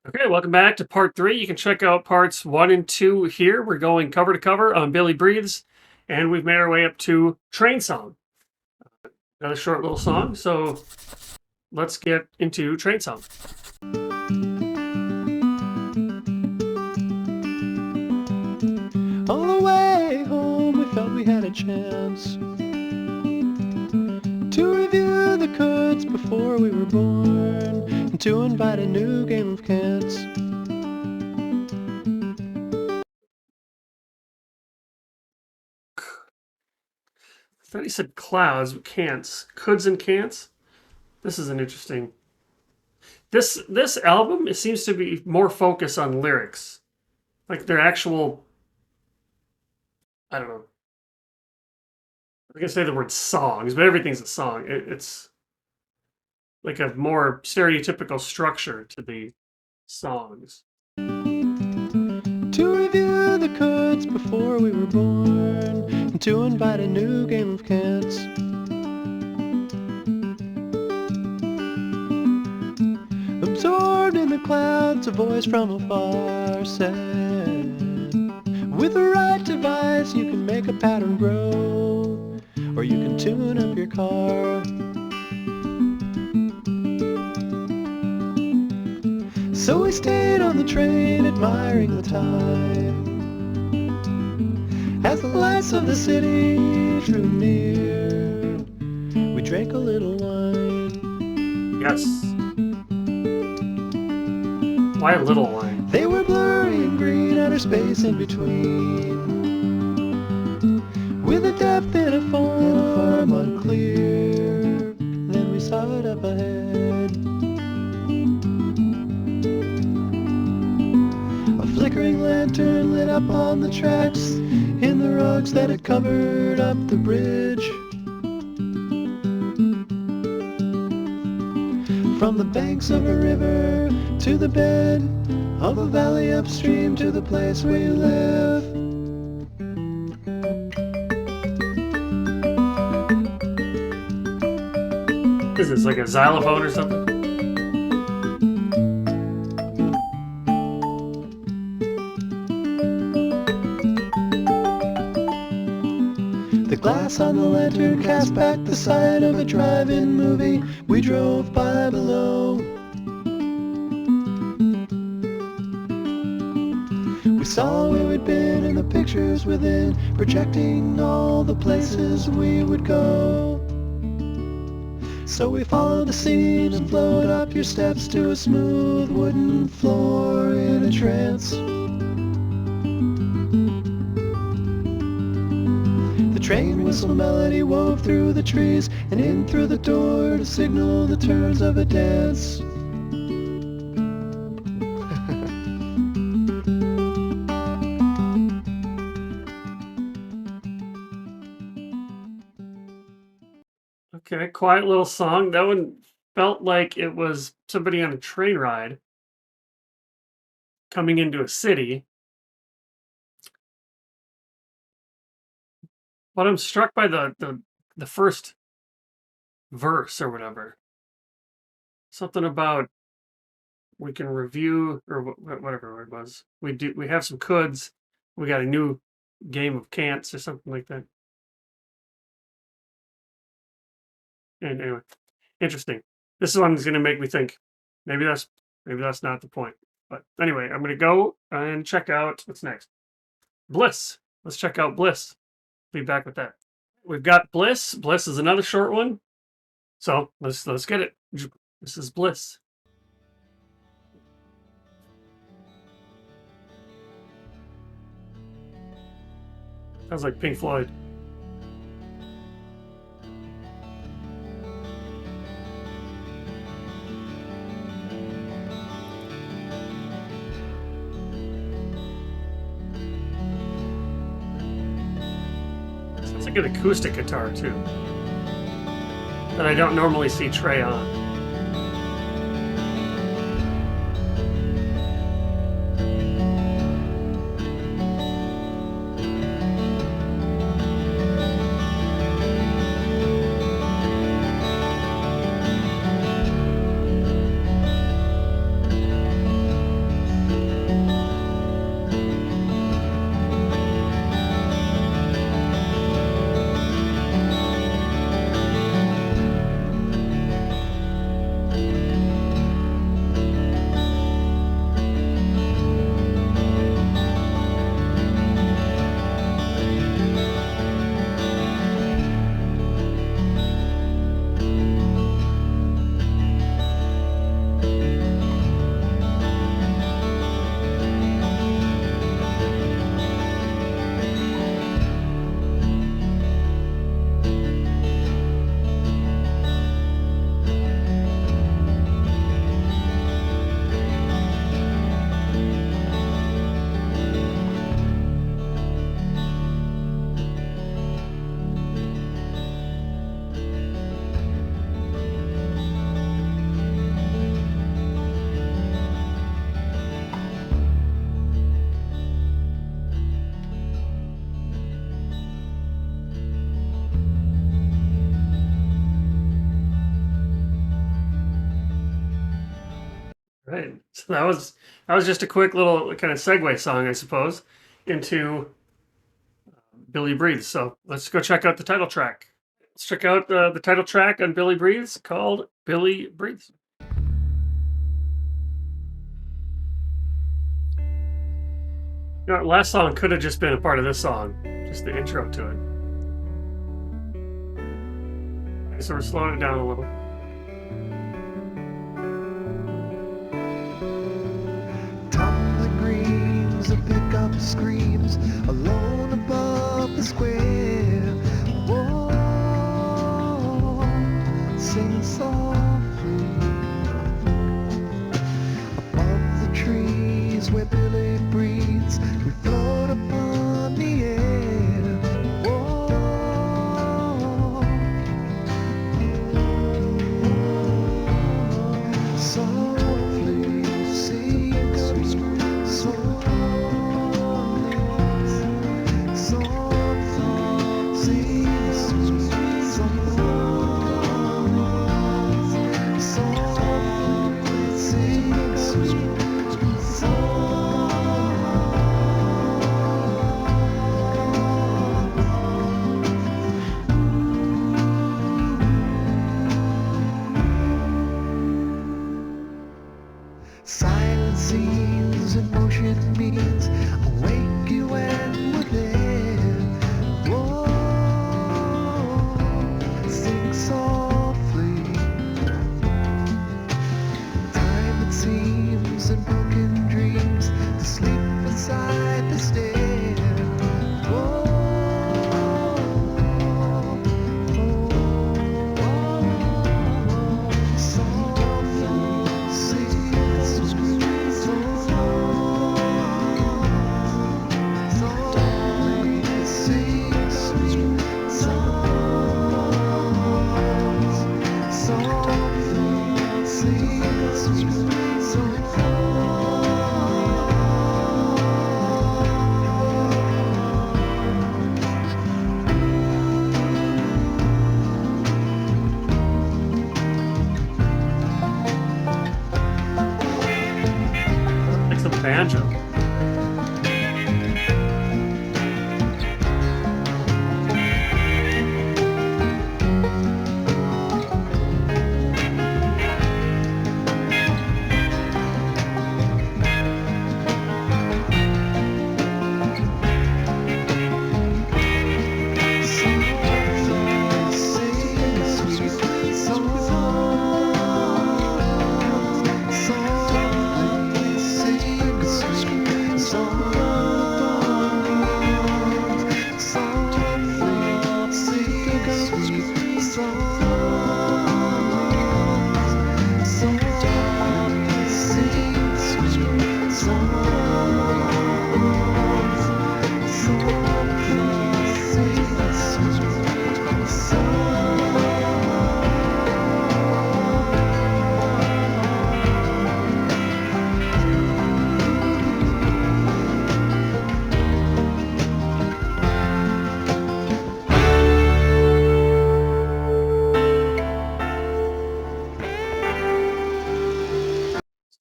Okay, welcome back to part three. You can check out parts one and two here. We're going cover to cover on Billy Breathes, and we've made our way up to Train Song, another short little song. So let's get into Train Song. On the way home, we felt we had a chance to review the codes before we were born, and to invite a new game of cants. I thought he said clouds, but cants. Coulds and cants. This is an interesting. This album, it seems to be more focused on lyrics, like their actual. I don't know. I'm gonna say the word songs, but everything's a song. It's like a more stereotypical structure to the songs. To review the codes before we were born, and to invite a new game of cants. Absorbed in the clouds, a voice from afar said, with the right device you can make a pattern grow, or you can tune up your car. So we stayed on the train, admiring the time, as the lights of the city drew near. We drank a little wine. Yes. Why a little wine? They were blurry and green, outer space in between, with a depth in a form unclear. Then we saw it up ahead, a flickering lantern lit up on the tracks, in the rugs that had covered up the bridge. From the banks of a river to the bed of a valley upstream, to the place where you live. Is this like a xylophone or something? The glass on the lantern cast back the sight of a drive-in movie we drove by below. We saw where we'd been in the pictures within, projecting all the places we would go. So we followed the scene and flowed up your steps to a smooth wooden floor in a trance. The train whistle melody wove through the trees and in through the door to signal the turns of a dance. Okay, quiet little song. That one felt like it was somebody on a train ride coming into a city. But I'm struck by the first verse or whatever. Something about we can review or whatever it was. We have some coulds. We got a new game of cants or something like that. And anyway, interesting. This one's gonna make me think. Maybe that's not the point. But anyway, I'm gonna go and check out what's next. Bliss. Let's check out Bliss. Be back with that. We've got Bliss. Bliss is another short one. So let's get it. This is Bliss. Sounds like Pink Floyd. Sounds like an acoustic guitar too, that I don't normally see Trey on. Right. So that was just a quick little kind of segue song, I suppose, into Billy Breathes. So let's go check out the title track. Let's check out the title track on Billy Breathes called Billy Breathes. You know, last song could have just been a part of this song, just the intro to it. So we're slowing it down a little. Tumbling greens of pickup screams alone above the square. Whoa, sing softly above the trees where Billy breathes. We float upon the air. Whoa, softly sing, softly, softly sing, softly sing, silent scenes and motion means awake you when we're there. Whoa, sing softly. Time it seems and broken dreams to sleep beside the stair. Whoa, softly sing, softly sing, softly Like some banjo.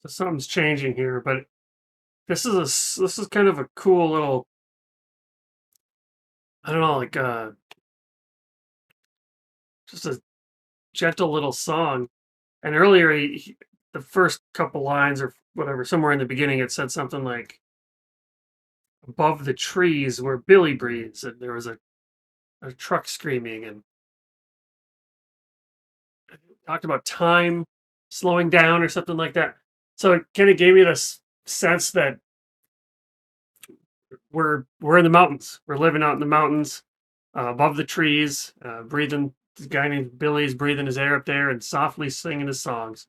So something's changing here, but this is kind of a cool little, I don't know, like just a gentle little song. And earlier, the first couple lines or whatever, somewhere in the beginning, it said something like above the trees where Billy breathes, and there was a truck screaming, and talked about time slowing down or something like that. So it kind of gave me this sense that we're in the mountains. We're living out in the mountains, above the trees, breathing. This guy named Billy's breathing his air up there and softly singing his songs.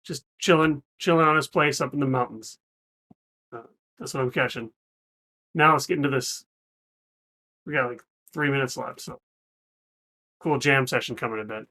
Just chilling on his place up in the mountains. That's what I'm catching. Now let's get into this. We got like 3 minutes left, so cool jam session coming a bit.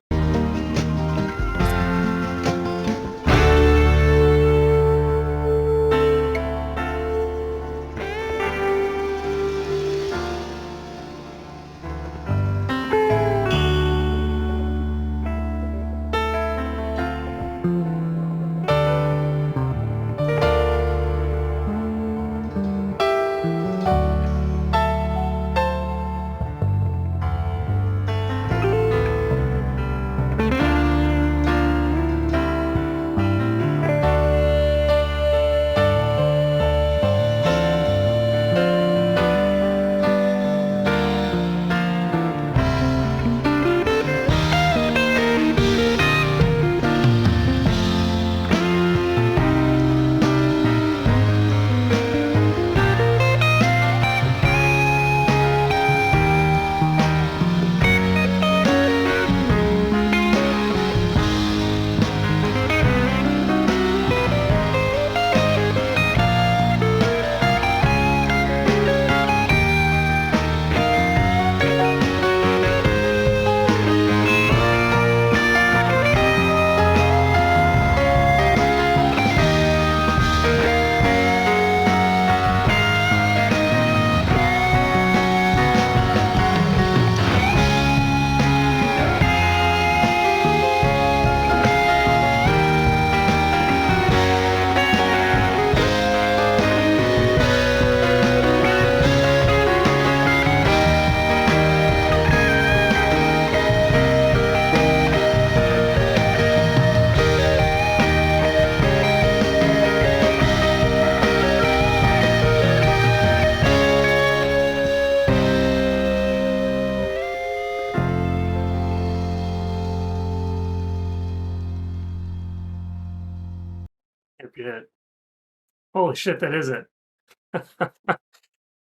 Holy shit, that is it.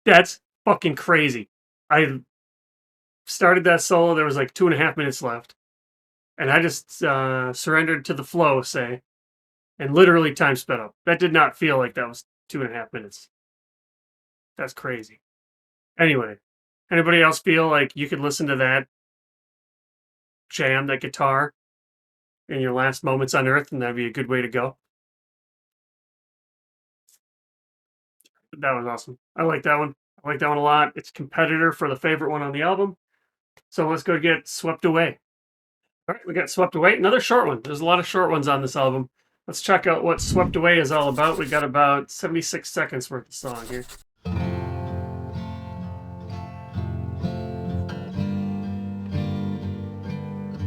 That's fucking crazy. I started that solo. There was like 2.5 minutes left. And I just surrendered to the flow, say, and literally time sped up. That did not feel like that was 2.5 minutes. That's crazy. Anyway, anybody else feel like you could listen to that jam, that guitar, in your last moments on Earth, and that'd be a good way to go? That was awesome. I like that one. I like that one a lot. It's competitor for the favorite one on the album. So let's go get Swept Away. All right, we got Swept Away. Another short one. There's a lot of short ones on this album. Let's check out what Swept Away is all about. We got about 76 seconds worth of song here.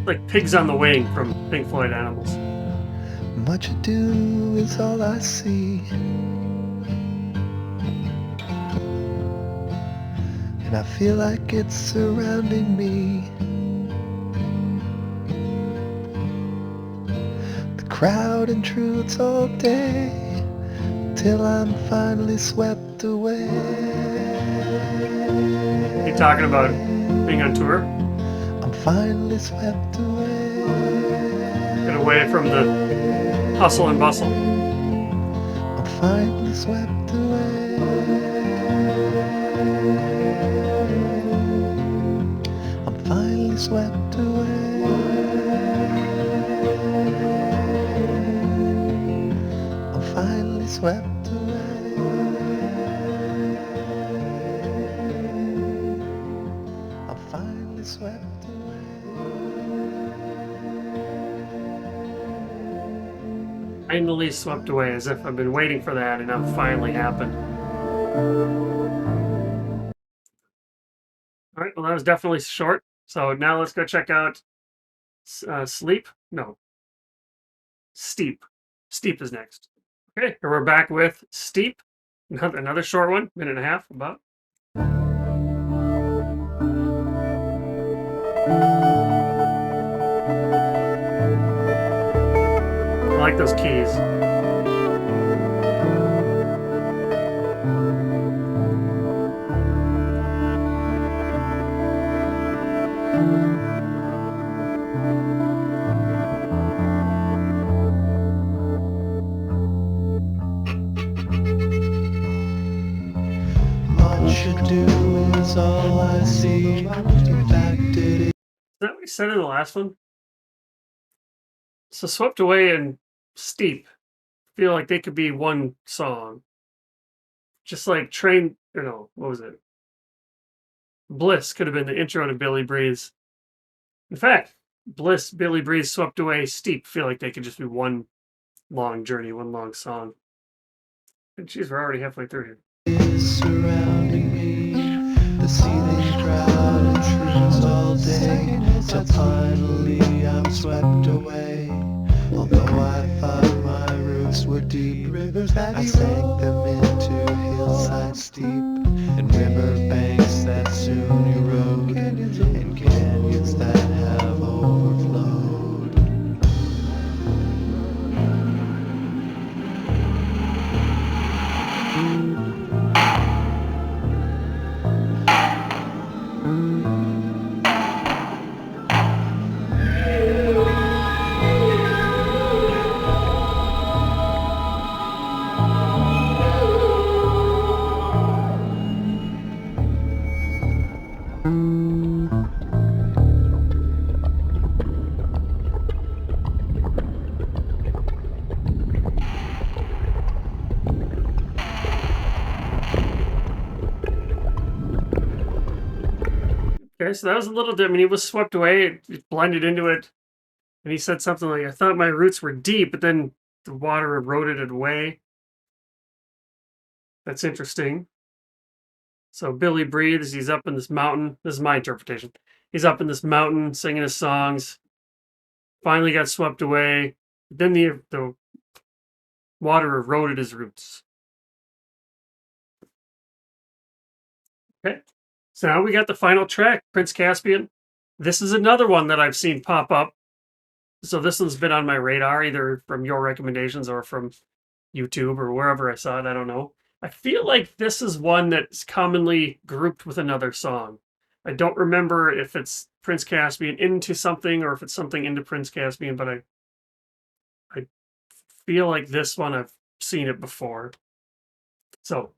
Like Pigs on the Wing from Pink Floyd Animals. Much ado is all I see, and I feel like it's surrounding me. The crowd intrudes all day, till I'm finally swept away. You talking about being on tour? I'm finally swept away. Get away from the hustle and bustle. I'm finally swept away. I'm finally swept away. I'm finally swept away. I'm finally swept away. Finally swept away, as if I've been waiting for that and now finally happened. All right, well, that was definitely short. So now let's go check out Sleep. No, Steep. Steep is next. Okay, here we're back with Steep. Another short one, minute and a half about. I like those keys. Much ado is all I see. In fact, it is. Is that what we said in the last one? So Swept Away and Steep feel like they could be one song. Just like Train, or no, what was it? Bliss could have been the intro to Billy Breathes. In fact, Bliss, Billy Breathes, Swept Away, Steep feel like they could just be one long journey, one long song. And geez, we're already halfway through here. Is surrounding me. The seething crowd intrudes all day, till finally I'm swept away. Although I thought my roots were deep, I sank them into hillsides steep, and river banks that soon erode, and canyons that have overflowed. Okay, so that was a little dim. I mean, he was swept away, it blended into it. And he said something like, I thought my roots were deep, but then the water eroded it away. That's interesting. So Billy breathes, he's up in this mountain. This is my interpretation. He's up in this mountain singing his songs. Finally got swept away. Then the water eroded his roots. Okay. So now we got the final track, Prince Caspian. This is another one that I've seen pop up. So this one's been on my radar, either from your recommendations or from YouTube or wherever I saw it. I don't know. I feel like this is one that's commonly grouped with another song. I don't remember if it's Prince Caspian into something or if it's something into Prince Caspian, but I feel like this one I've seen it before. So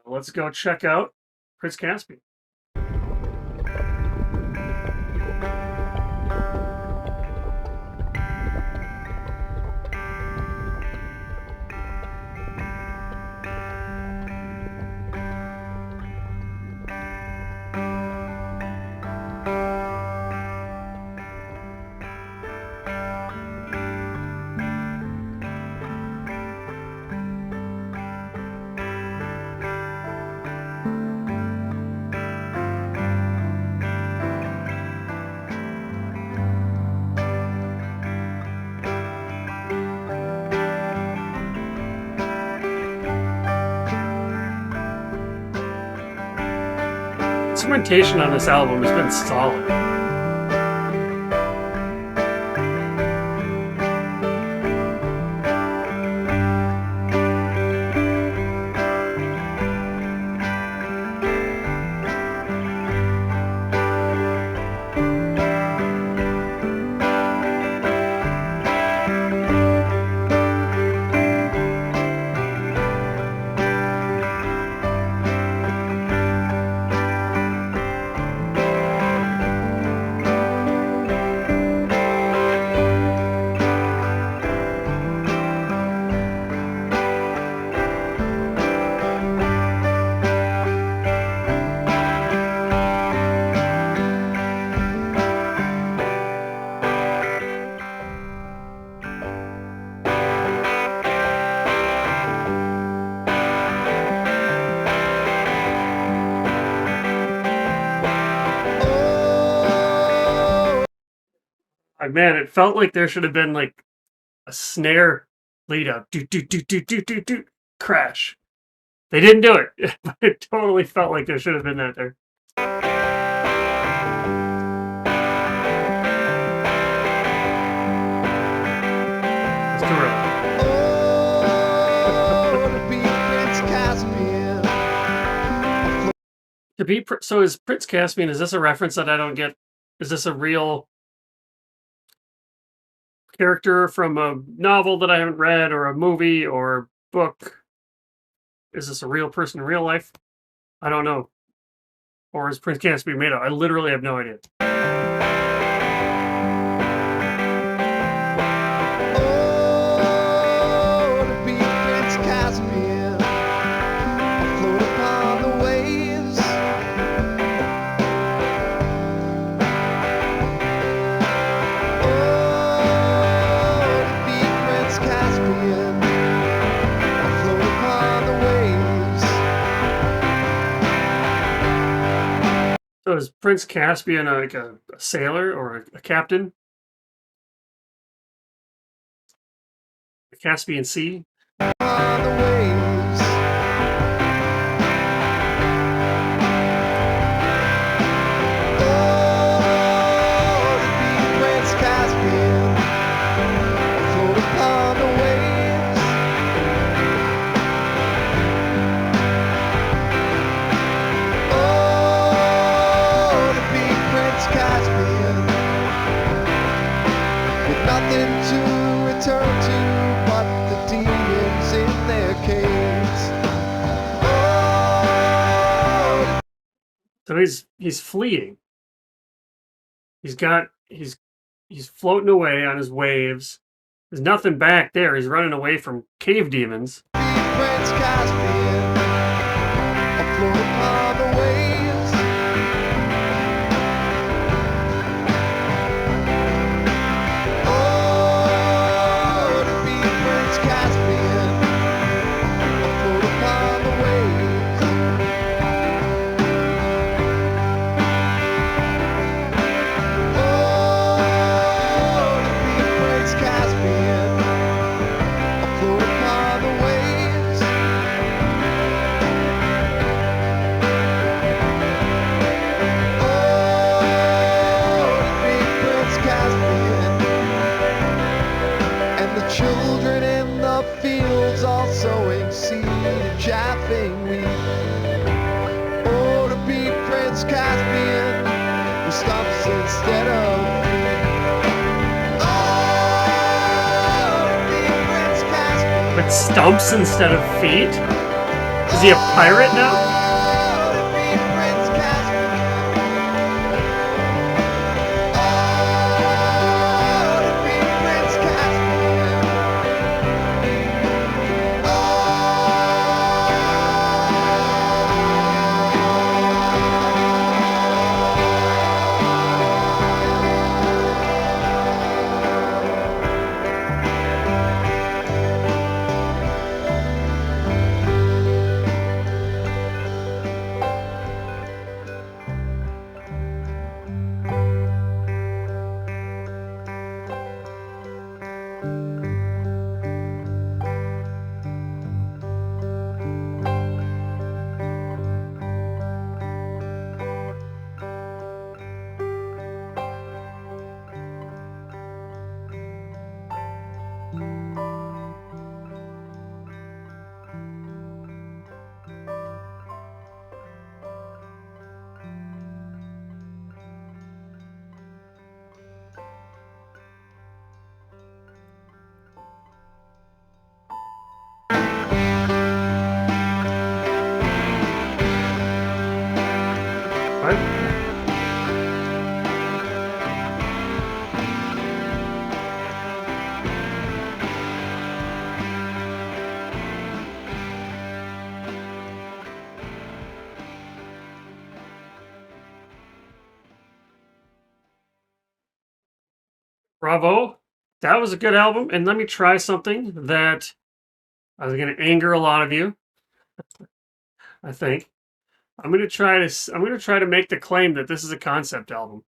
let's go check out Prince Caspian. Instrumentation on this album has been solid. Man, it felt like there should have been like a snare lead up, do crash. They didn't do it, but it totally felt like there should have been that there. It's too early. To be so is Prince Caspian? Is this a reference that I don't get? Is this a real character from a novel that I haven't read, or a movie, or book? Is this a real person in real life? I don't know. Or is Prince Caspian made up? I literally have no idea. So is Prince Caspian like a sailor or a captain? The Caspian Sea? So he's fleeing. He's floating away on his waves. There's nothing back there. He's running away from cave demons. Prince Caspian, afloat upon the waves. Oh, to be Prince Caspian, afloat upon the waves. chaffing wheat. Oh, to be Prince Caspian with stumps instead of feet. Oh, to be Prince Caspian With stumps instead of feet? Is he a pirate now? Oh, to be Prince Caspian. Oh, to be Prince Caspian. What? Bravo. That was a good album. And let me try something that I was going to anger a lot of you, I think. I'm going to try to make the claim that this is a concept album.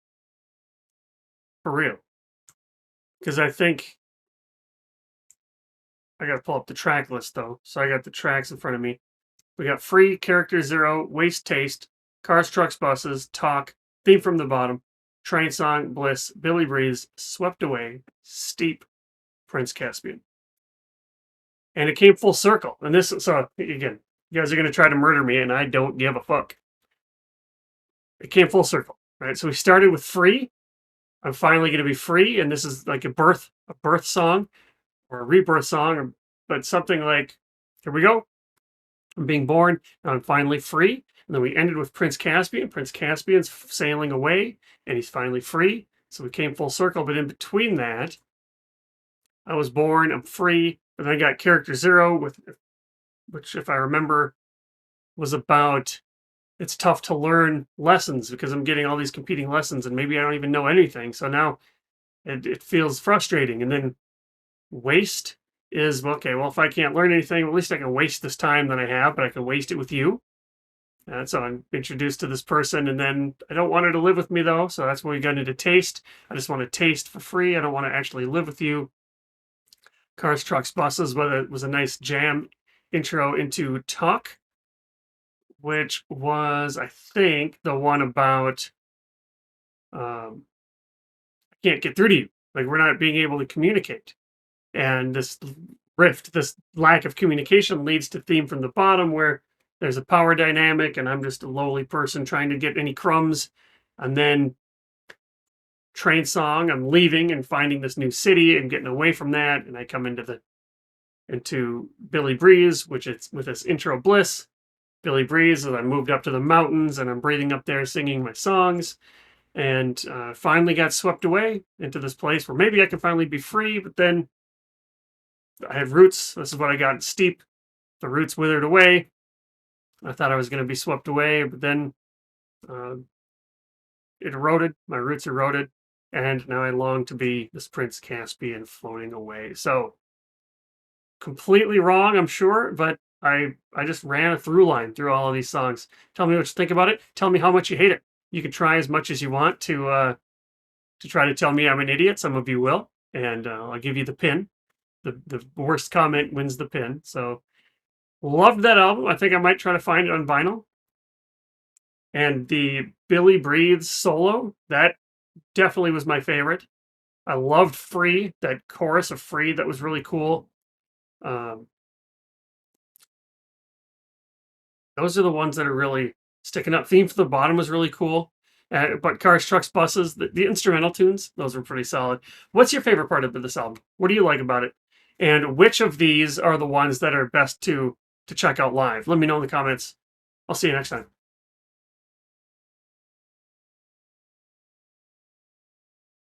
For real. Because I think I got to pull up the track list though. So I got the tracks in front of me. We got Free, Character Zero, Waste Taste, Cars, Trucks, Buses, Talk, Theme from the Bottom, Train Song, Bliss, Billy Breeze, Swept Away, Steep, Prince Caspian. And it came full circle. And this, so again, you guys are going to try to murder me, and I don't give a fuck. It came full circle, right? So we started with Free. I'm finally going to be free, and this is like a birth song or a rebirth song, but something like, here we go. I'm being born, and I'm finally free. And then we ended with Prince Caspian. Prince Caspian's sailing away, and he's finally free. So we came full circle. But in between that, I was born, I'm free. But then I got Character Zero, which, if I remember, was about it's tough to learn lessons because I'm getting all these competing lessons, and maybe I don't even know anything. So now it feels frustrating. And then Waste is, okay, well, if I can't learn anything, at least I can waste this time that I have, but I can waste it with you. And so I'm introduced to this person, and then I don't want her to live with me, though. So that's when we got into Taste. I just want to taste for free. I don't want to actually live with you. Cars, Trucks, Buses, whether it was a nice jam intro into Talk, which was, I think, the one about I can't get through to you. Like, we're not being able to communicate. And this rift, this lack of communication leads to Theme from the Bottom, where there's a power dynamic, and I'm just a lowly person trying to get any crumbs. And then Train Song, I'm leaving and finding this new city and getting away from that. And I come into Billy Breeze, which is with this intro Bliss. Billy Breeze, and I moved up to the mountains, and I'm breathing up there singing my songs. And finally got swept away into this place where maybe I can finally be free, but then I have roots. This is what I got in Steep. The roots withered away. I thought I was going to be swept away, but then it eroded. My roots eroded. And now I long to be this Prince Caspian floating away. So completely wrong, I'm sure, but I just ran a through line through all of these songs. Tell me what you think about it. Tell me how much you hate it. You can try as much as you want to try to tell me I'm an idiot. Some of you will, and I'll give you the pin. The worst comment wins the pin. So loved that album. I think I might try to find it on vinyl. And the Billy Breathes solo, that definitely was my favorite. I loved Free, that chorus of Free, that was really cool. Those are the ones that are really sticking up. Theme for the Bottom was really cool. But Cars, Trucks, Buses, the instrumental tunes, those were pretty solid. What's your favorite part of this album? What do you like about it? And which of these are the ones that are best to check out live? Let me know in the comments. I'll see you next time.